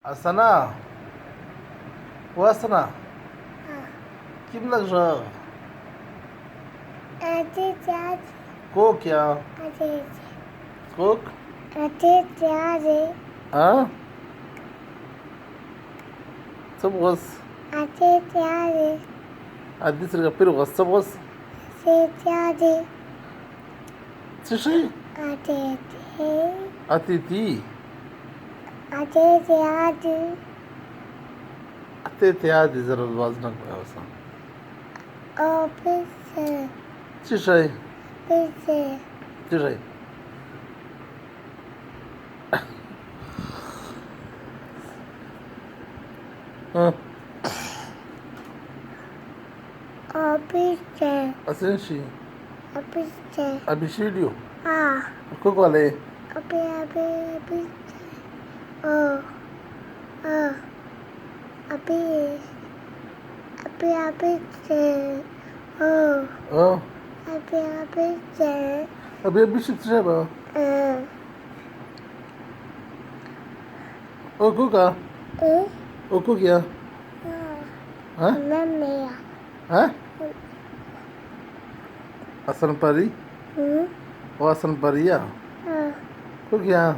Asana, o Asana, kim lagr? Coke ya? Coke? Ha? Sabos. Adi sirga pirugas sabos. Tishi? Atiti. Atete adi zaraz vaznak bayasa. Tishi? Tishi. Ha? Asenshi. Abishidio. Kokole. Oh. Abi abishit shaba. O kuka. O kukia. Ha? Ha? Asan pari? O asan pariya. Kukia.